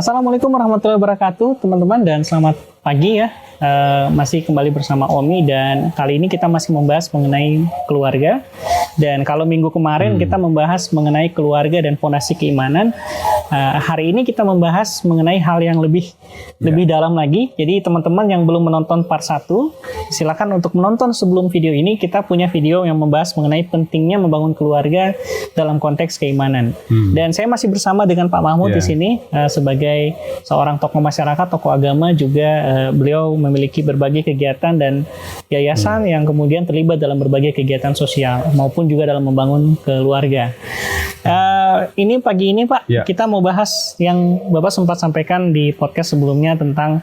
Assalamualaikum warahmatullahi wabarakatuh, teman-teman, dan selamat pagi ya. Masih kembali bersama Omi, dan kali ini kita masih membahas mengenai keluarga. Dan kalau minggu kemarin kita membahas mengenai keluarga dan fondasi keimanan, hari ini kita membahas mengenai hal yang lebih dalam lagi. Jadi teman-teman yang belum menonton part 1, silakan untuk menonton sebelum video ini. Kita punya video yang membahas mengenai pentingnya membangun keluarga dalam konteks keimanan. Dan saya masih bersama dengan Pak Mahmud di sini sebagai seorang tokoh masyarakat, tokoh agama juga. Beliau memiliki berbagai kegiatan dan yayasan yang kemudian terlibat dalam berbagai kegiatan sosial maupun juga dalam membangun keluarga. Ini pagi ini Pak, kita mau bahas yang Bapak sempat sampaikan di podcast sebelumnya tentang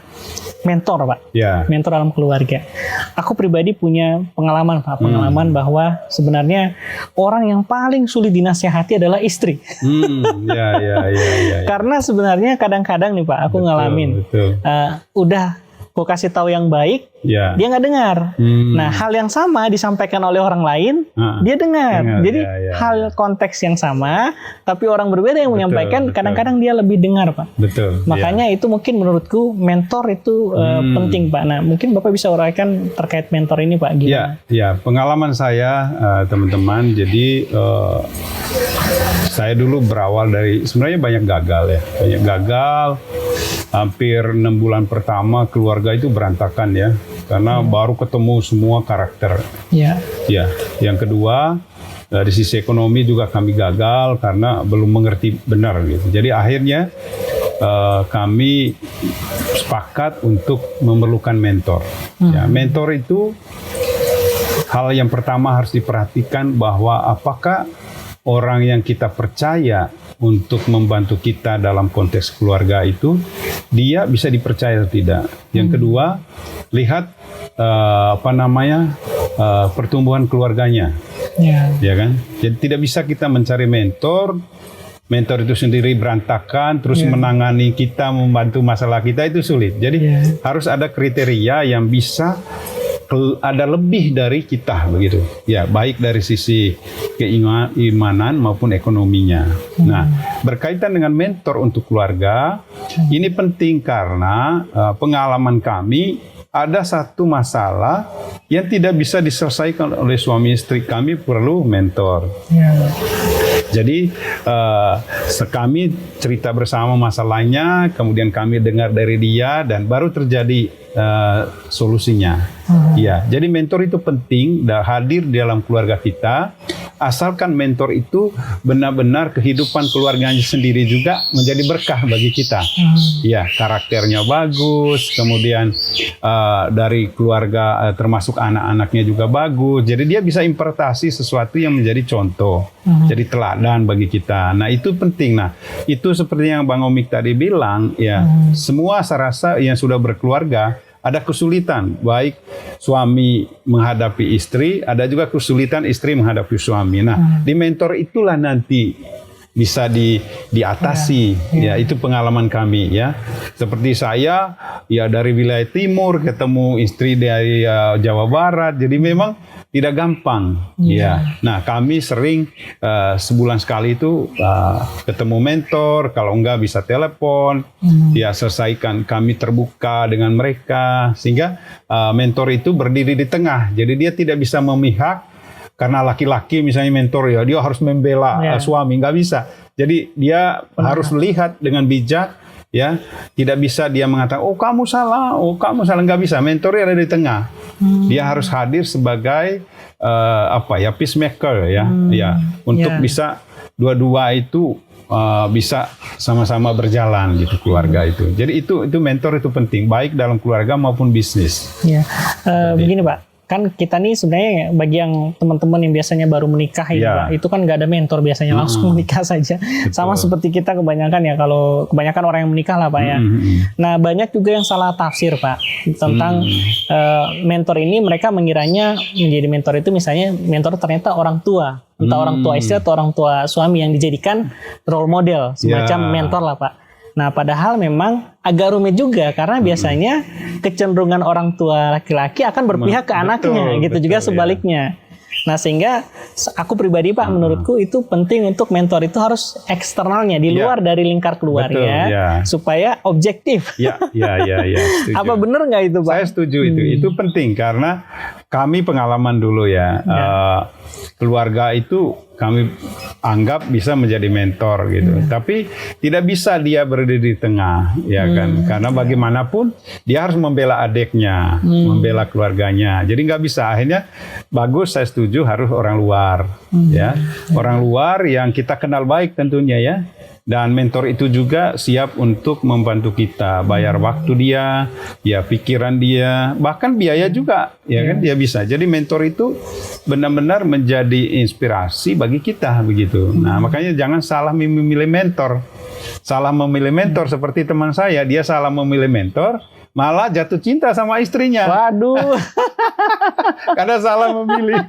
mentor Pak, mentor dalam keluarga. Aku pribadi punya pengalaman Pak, bahwa sebenarnya orang yang paling sulit dinasihati adalah istri. Karena sebenarnya kadang-kadang nih Pak, aku ngalamin, udah aku kasih tahu yang baik, dia nggak dengar. Nah, hal yang sama disampaikan oleh orang lain, dia dengar. Jadi hal konteks yang sama, tapi orang berbeda yang menyampaikan, kadang-kadang dia lebih dengar, Pak. Makanya itu mungkin menurutku mentor itu penting, Pak. Nah, mungkin Bapak bisa uraikan terkait mentor ini, Pak. Gimana? Ya, pengalaman saya, teman-teman. Jadi saya dulu berawal dari sebenarnya banyak gagal. Hampir 6 bulan pertama keluarga itu berantakan ya, karena baru ketemu semua karakter. Yang kedua, dari sisi ekonomi juga kami gagal karena belum mengerti benar gitu. Jadi akhirnya kami sepakat untuk memerlukan mentor. Mentor itu hal yang pertama harus diperhatikan bahwa apakah orang yang kita percaya untuk membantu kita dalam konteks keluarga itu, dia bisa dipercaya atau tidak. Yang kedua, lihat pertumbuhan keluarganya, ya kan? Jadi tidak bisa kita mencari mentor itu sendiri berantakan, terus menangani kita, membantu masalah kita, itu sulit. Jadi harus ada kriteria yang bisa ada lebih dari kita begitu ya, baik dari sisi keimanan maupun ekonominya. Nah, berkaitan dengan mentor untuk keluarga ini penting karena pengalaman kami ada satu masalah yang tidak bisa diselesaikan oleh suami istri, kami perlu mentor. Jadi kami cerita bersama masalahnya, kemudian kami dengar dari dia dan baru terjadi solusinya. Jadi mentor itu penting dan hadir di dalam keluarga kita, asalkan mentor itu benar-benar kehidupan keluarganya sendiri juga menjadi berkah bagi kita. Karakternya bagus, kemudian dari keluarga termasuk anak-anaknya juga bagus. Jadi dia bisa impartasi sesuatu yang menjadi contoh, jadi teladan bagi kita. Nah, itu penting. Nah, itu seperti yang Bang Omik tadi bilang, semua saya rasa yang sudah berkeluarga ada kesulitan, baik suami menghadapi istri, ada juga kesulitan istri menghadapi suami. Nah, di mentor itulah nanti bisa diatasi. Itu pengalaman kami ya. Seperti saya dari wilayah timur ketemu istri dari Jawa Barat, jadi memang tidak gampang. Nah, kami sering sebulan sekali itu ketemu mentor, kalau enggak bisa telepon, selesaikan, kami terbuka dengan mereka, sehingga mentor itu berdiri di tengah. Jadi dia tidak bisa memihak. Karena laki-laki misalnya mentor dia harus membela suami, nggak bisa. Jadi dia harus melihat dengan bijak, tidak bisa dia mengatakan oh kamu salah, nggak bisa. Mentor ada di tengah. Dia harus hadir sebagai peacemaker untuk bisa dua-dua itu bisa sama-sama berjalan gitu keluarga itu. Jadi itu mentor itu penting baik dalam keluarga maupun bisnis. Begini Pak. Kan kita nih sebenarnya bagi yang teman-teman yang biasanya baru menikah itu kan nggak ada mentor biasanya, langsung menikah saja. Sama seperti kita kebanyakan kalau kebanyakan orang yang menikah lah Pak ya. Nah, banyak juga yang salah tafsir Pak tentang mentor ini. Mereka mengiranya menjadi mentor itu misalnya mentor ternyata orang tua, entah orang tua istri atau orang tua suami yang dijadikan role model, semacam mentor lah Pak. Nah, padahal memang agak rumit juga karena biasanya kecenderungan orang tua laki-laki akan berpihak ke anaknya, gitu juga sebaliknya. Nah, sehingga aku pribadi Pak, menurutku itu penting untuk mentor itu harus eksternalnya, di luar dari lingkar keluarga, supaya objektif. Ya. Setuju. Apa benar nggak itu Pak? Saya setuju itu. Itu penting karena kami pengalaman dulu ya. Keluarga itu kami anggap bisa menjadi mentor gitu. Tapi tidak bisa dia berdiri di tengah, ya kan? Karena bagaimanapun dia harus membela adiknya, membela keluarganya. Jadi nggak bisa. Akhirnya bagus, saya setuju harus orang luar, ya. Orang luar yang kita kenal baik tentunya ya. Dan mentor itu juga siap untuk membantu kita, bayar waktu dia, ya pikiran dia, bahkan biaya juga, ya kan dia bisa. Jadi mentor itu benar-benar menjadi inspirasi bagi kita begitu. Nah, makanya jangan salah memilih mentor. Salah memilih mentor seperti teman saya, dia salah memilih mentor, malah jatuh cinta sama istrinya. Waduh. Karena salah memilih.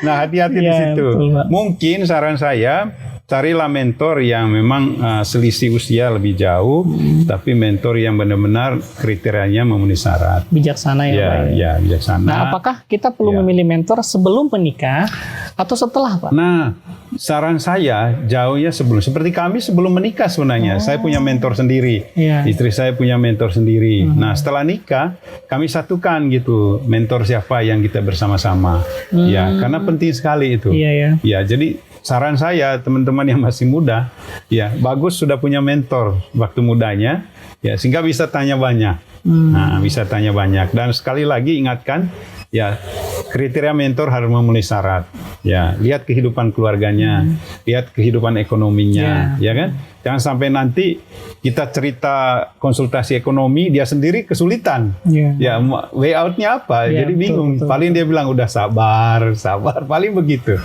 Nah, hati-hati di situ. Betul, mungkin saran saya, carilah mentor yang memang selisih usia lebih jauh, tapi mentor yang benar-benar kriterianya memenuhi syarat. Bijaksana ya Pak. Ya, bijaksana. Nah, apakah kita perlu memilih mentor sebelum menikah atau setelah Pak? Nah, saran saya jauhnya sebelum. Seperti kami sebelum menikah sebenarnya. Saya punya mentor sendiri. Istri saya punya mentor sendiri. Nah, setelah nikah, kami satukan gitu. Mentor siapa yang kita bersama-sama. Ya, karena penting sekali itu. Ya, jadi saran saya teman-teman yang masih muda, ya bagus sudah punya mentor waktu mudanya, ya sehingga bisa tanya banyak. Nah, bisa tanya banyak. Dan sekali lagi ingatkan, ya kriteria mentor harus memenuhi syarat. Ya, lihat kehidupan keluarganya, lihat kehidupan ekonominya, ya kan? Jangan sampai nanti kita cerita konsultasi ekonomi, dia sendiri kesulitan. Ya, way out-nya apa? Jadi bingung. Betul. Paling dia bilang udah sabar, paling begitu.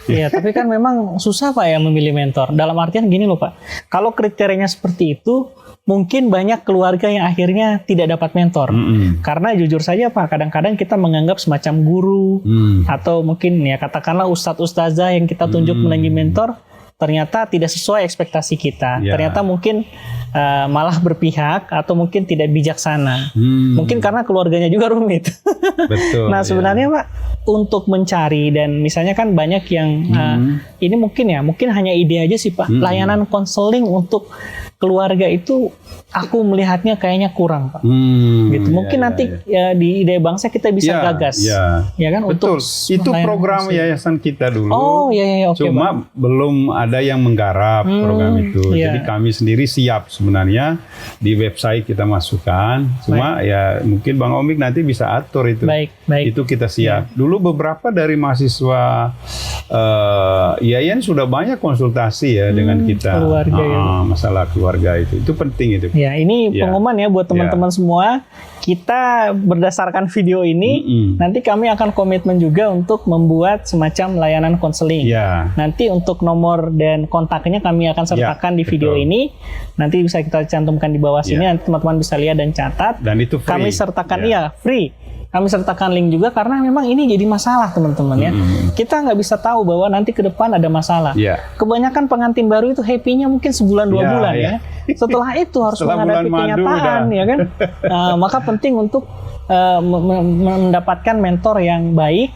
Iya, tapi kan memang susah Pak ya memilih mentor. Dalam artian gini loh Pak, kalau kriterianya seperti itu, mungkin banyak keluarga yang akhirnya tidak dapat mentor. Karena jujur saja Pak, kadang-kadang kita menganggap semacam guru, atau mungkin ya katakanlah ustadz-ustazah yang kita tunjuk menjadi mentor, ternyata tidak sesuai ekspektasi kita. Ternyata mungkin malah berpihak atau mungkin tidak bijaksana. Mungkin karena keluarganya juga rumit. Betul. Nah, sebenarnya Pak, untuk mencari dan misalnya kan banyak yang ini mungkin hanya ide aja sih Pak. Layanan konseling untuk keluarga itu aku melihatnya kayaknya kurang Pak. Gitu. Mungkin nanti ya di Ide Bangsa kita bisa gagas. Ya kan? Betul. Itu program yayasan kita dulu. Oh iya. Oke, cuma belum ada yang menggarap program itu. Jadi kami sendiri siap sebenarnya di website kita masukkan. Cuma ya mungkin Bang Omik nanti bisa atur itu. Baik. Itu kita siap. Dulu beberapa dari mahasiswa IAIN sudah banyak konsultasi ya dengan kita. Keluarga masalah keluarga itu penting itu. Ya, ini pengumuman ya buat teman-teman semua. Kita berdasarkan video ini, nanti kami akan komitmen juga untuk membuat semacam layanan konseling. Nanti untuk nomor dan kontaknya kami akan sertakan di video ini. Nanti bisa kita cantumkan di bawah sini. Nanti teman-teman bisa lihat dan catat. Dan itu free. Kami sertakan free. Kami sertakan link juga karena memang ini jadi masalah teman-teman ya. Kita nggak bisa tahu bahwa nanti ke depan ada masalah. Kebanyakan pengantin baru itu happy-nya mungkin sebulan 2 bulan ya. Setelah itu harus menghadapi kenyataan ya kan. Maka penting untuk mendapatkan mentor yang baik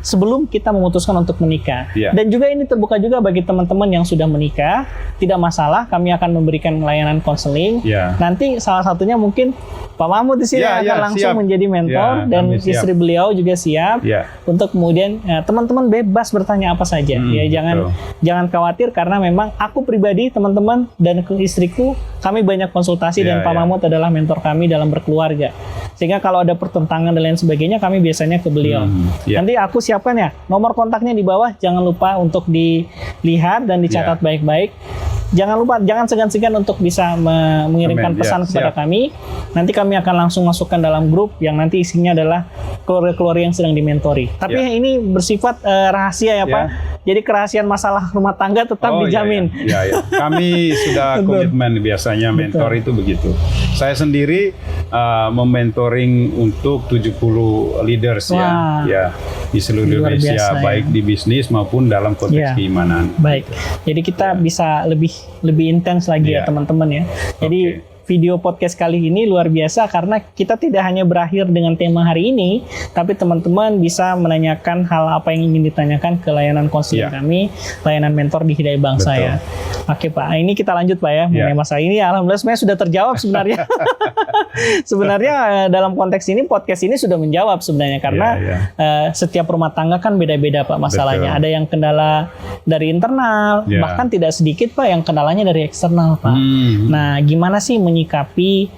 sebelum kita memutuskan untuk menikah. Dan juga ini terbuka juga bagi teman-teman yang sudah menikah, tidak masalah, kami akan memberikan layanan konseling. Nanti salah satunya mungkin Pak Mahmud di sini akan langsung menjadi mentor dan istri beliau juga siap untuk kemudian teman-teman bebas bertanya apa saja. Jangan khawatir karena memang aku pribadi teman-teman dan istriku kami banyak konsultasi dan Pak Mahmud adalah mentor kami dalam berkeluarga. Sehingga kalau ada pertentangan dan lain sebagainya, kami biasanya ke beliau. Nanti aku siapkan ya, nomor kontaknya di bawah, jangan lupa untuk dilihat dan dicatat baik-baik. Jangan lupa, jangan segan-segan untuk bisa mengirimkan pesan kepada kami. Nanti kami akan langsung masukkan dalam grup yang nanti isinya adalah keluarga-keluarga yang sedang dimentori. Tapi ini bersifat rahasia ya Pak. Jadi kerahasiaan masalah rumah tangga tetap dijamin. Kami sudah komitmen biasanya mentor itu begitu. Saya sendiri mementoring untuk 70 leaders ya di seluruh Indonesia, baik di bisnis maupun dalam konteks keimanan. Baik. Jadi kita bisa lebih intens lagi ya teman-teman ya. Jadi video podcast kali ini luar biasa karena kita tidak hanya berakhir dengan tema hari ini, tapi teman-teman bisa menanyakan hal apa yang ingin ditanyakan ke layanan konseling kami, layanan mentor di Hidayah Bangsa ya. Oke Pak, ini kita lanjut Pak ya mengenai masalah ini. Alhamdulillah sebenarnya sudah terjawab sebenarnya. Sebenarnya dalam konteks ini podcast ini sudah menjawab sebenarnya karena setiap rumah tangga kan beda-beda Pak masalahnya. Ada yang kendala dari internal, bahkan tidak sedikit Pak yang kendalanya dari eksternal Pak. Nah, gimana sih menyikapi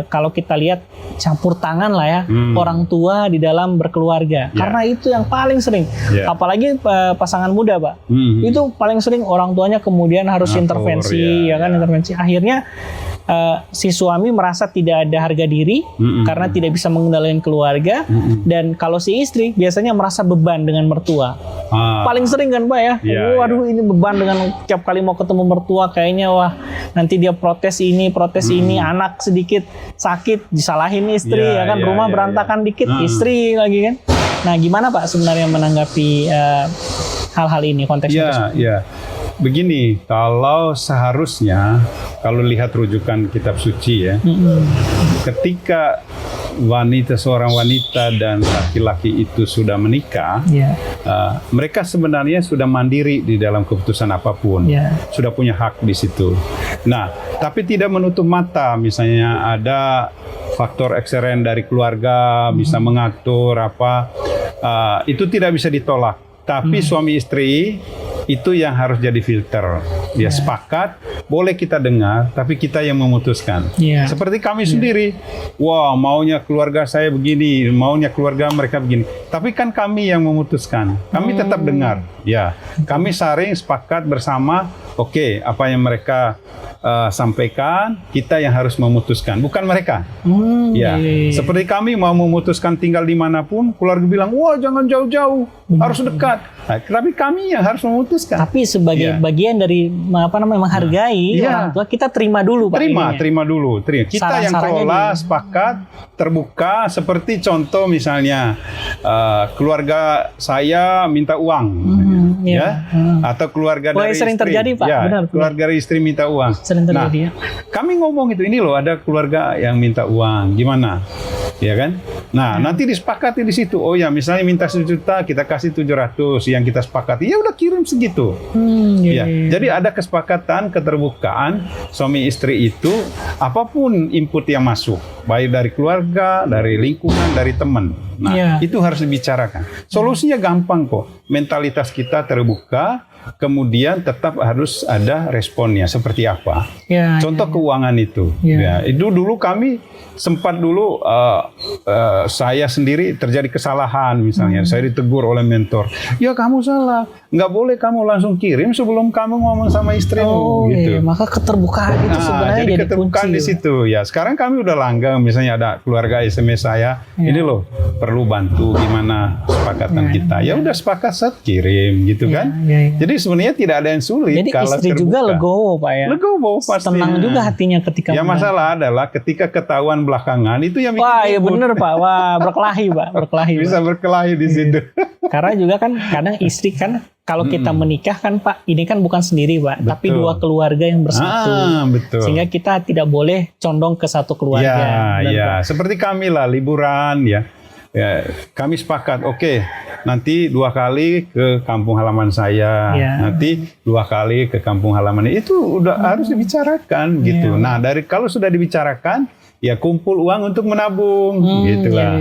kalau kita lihat campur tangan lah ya orang tua di dalam berkeluarga. Karena itu yang paling sering. Apalagi pasangan muda Pak. Itu paling sering orang tuanya kemudian harus intervensi intervensi. Akhirnya si suami merasa tidak ada harga diri karena tidak bisa mengendalikan keluarga, dan kalau si istri biasanya merasa beban dengan mertua. Paling sering kan Pak ya, waduh ini beban dengan tiap kali mau ketemu mertua kayaknya wah nanti dia protes ini, anak sedikit sakit disalahin istri rumah berantakan dikit istri lagi kan. Nah gimana Pak sebenarnya menanggapi hal-hal ini konteksnya? Begini, kalau seharusnya kalau lihat rujukan kitab suci ya, ketika seorang wanita dan laki-laki itu sudah menikah, mereka sebenarnya sudah mandiri di dalam keputusan apapun, sudah punya hak di situ. Nah, tapi tidak menutup mata, misalnya ada faktor ekstern dari keluarga bisa mengatur itu tidak bisa ditolak. Tapi suami istri itu yang harus jadi filter. Dia sepakat, boleh kita dengar, tapi kita yang memutuskan. Seperti kami sendiri, maunya keluarga saya begini, maunya keluarga mereka begini. Tapi kan kami yang memutuskan. Kami tetap dengar. Kami saring sepakat bersama. Apa yang mereka sampaikan, kita yang harus memutuskan, bukan mereka. Seperti kami mau memutuskan tinggal dimanapun, keluarga bilang, jangan jauh-jauh, harus dekat. Tapi kami yang harus memutuskan. Tapi sebagai bagian dari menghargai orang tua, kita terima dulu Pak. Terima dulu. Kita yang kelola, sepakat, terbuka. Seperti contoh misalnya, keluarga saya minta uang, atau keluarga dari sering istri. terjadi Pak. Benar. Keluarga dari istri minta uang. Sering terjadi kami ngomong itu, ini loh ada keluarga yang minta uang, gimana? Ya kan? Nah, nanti disepakati di situ. Misalnya minta 1 juta, kita kasih 700 yang kita sepakati. Ya udah kirim segitu. Jadi ada kesepakatan, keterbukaan suami istri itu, apapun input yang masuk, baik dari keluarga, dari lingkungan, dari teman. Nah, itu harus dibicarakan. Solusinya gampang kok. Mentalitas kita terbuka, kemudian tetap harus ada responnya seperti apa. Contoh keuangan itu. Itu dulu kami sempat saya sendiri terjadi kesalahan misalnya. Saya ditegur oleh mentor. Ya kamu salah. Nggak boleh kamu langsung kirim sebelum kamu ngomong sama istrimu. Gitu. Maka keterbukaan itu sebenarnya jadi keterbukaan kunci. Di situ. Sekarang kami udah langgeng. Misalnya ada keluarga SMS saya. Ini loh perlu bantu gimana kesepakatan kita. Ya udah sepakat kirim gitu kan. Jadi sebenarnya tidak ada yang sulit. Jadi kalau istri terbuka. juga legowo Pak ya. Legowo pasti. Tenang juga hatinya ketika. Masalah adalah ketika ketahuan belakangan itu yang bikin bener Pak. Berkelahi Pak. Bisa berkelahi di situ. Karena juga kan kadang istri kan kalau kita menikah kan Pak, ini kan bukan sendiri Pak, tapi 2 keluarga yang bersatu. Betul. Sehingga kita tidak boleh condong ke satu keluarga. Seperti kami lah liburan kami sepakat, nanti 2 kali ke kampung halaman saya, nanti 2 kali ke kampung halaman itu udah harus dibicarakan gitu. Nah, kalau sudah dibicarakan, kumpul uang untuk menabung, gitulah.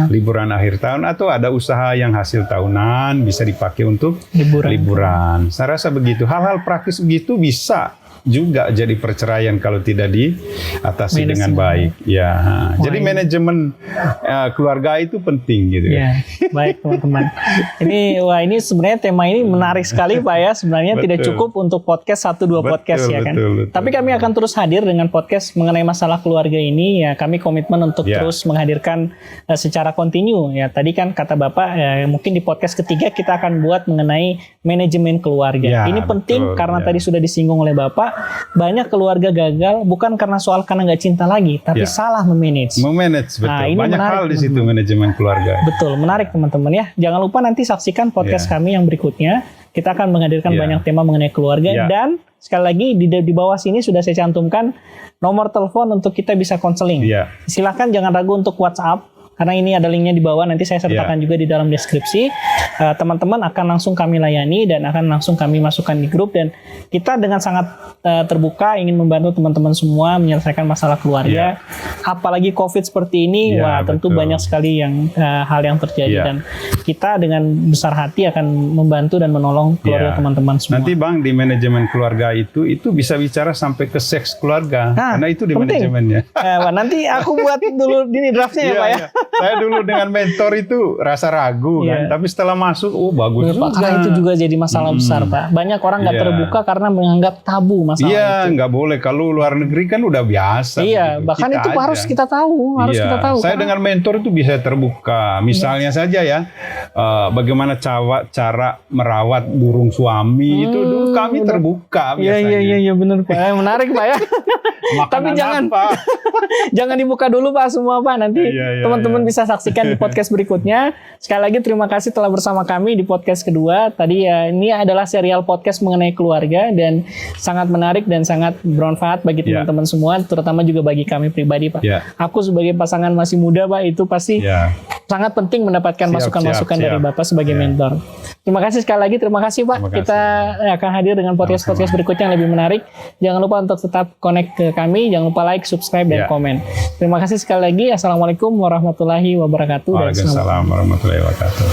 Liburan akhir tahun atau ada usaha yang hasil tahunan bisa dipakai untuk liburan. Saya rasa begitu. Hal-hal praktis begitu bisa juga jadi perceraian kalau tidak diatasi dengan baik. Jadi manajemen keluarga itu penting gitu. Baik teman-teman. Ini sebenarnya tema ini menarik sekali Pak ya. Sebenarnya tidak cukup untuk podcast 1-2 podcast kan. Betul. Tapi kami akan terus hadir dengan podcast mengenai masalah keluarga ini. Kami komitmen untuk terus menghadirkan secara kontinu. Tadi kan kata Bapak mungkin di podcast ketiga kita akan buat mengenai manajemen keluarga. Ini penting karena tadi sudah disinggung oleh Bapak. Banyak keluarga gagal bukan karena nggak cinta lagi, tapi salah memanage. Betul. Ini banyak menarik, hal di situ manajemen keluarga. Betul, menarik teman-teman ya. Jangan lupa nanti saksikan podcast kami yang berikutnya kita akan menghadirkan banyak tema mengenai keluarga. Dan sekali lagi di bawah sini sudah saya cantumkan nomor telepon untuk kita bisa konseling. Silakan jangan ragu untuk WhatsApp. Karena ini ada linknya di bawah, nanti saya sertakan juga di dalam deskripsi. Teman-teman akan langsung kami layani dan akan langsung kami masukkan di grup. Dan kita dengan sangat terbuka ingin membantu teman-teman semua menyelesaikan masalah keluarga. Apalagi COVID seperti ini, wah tentu banyak sekali hal yang terjadi. Dan kita dengan besar hati akan membantu dan menolong keluarga teman-teman semua. Nanti Bang, di manajemen keluarga itu bisa bicara sampai ke seks keluarga. Karena itu di manajemennya. Nanti aku buat dulu ini draftnya ya Pak ya. Saya dulu dengan mentor itu rasa ragu kan, tapi setelah masuk, bagus juga. Karena itu juga jadi masalah besar Pak. Banyak orang nggak terbuka karena menganggap tabu masalah itu. Nggak boleh. Kalau luar negeri kan udah biasa. Bahkan kita itu harus kita tahu. Saya dengan mentor itu bisa terbuka. Misalnya saja ya, bagaimana cara merawat burung suami itu dulu kami terbuka biasanya. Iya benar Pak. Menarik Pak ya. Tapi jangan dibuka dulu Pak semua Pak. Nanti teman-teman bisa saksikan di podcast berikutnya. Sekali lagi terima kasih telah bersama kami di podcast kedua. Tadi ini adalah serial podcast mengenai keluarga dan sangat menarik dan sangat bermanfaat bagi teman-teman semua, terutama juga bagi kami pribadi Pak. Aku sebagai pasangan masih muda Pak, itu pasti sangat penting mendapatkan masukan-masukan dari Bapak sebagai mentor. Terima kasih sekali lagi, terima kasih Pak. Kita akan hadir dengan podcast-podcast berikutnya yang lebih menarik. Jangan lupa untuk tetap connect ke kami, jangan lupa like, subscribe, dan komen. Terima kasih sekali lagi. Assalamualaikum warahmatullahi wabarakatuh. Waalaikumsalam warahmatullahi wabarakatuh.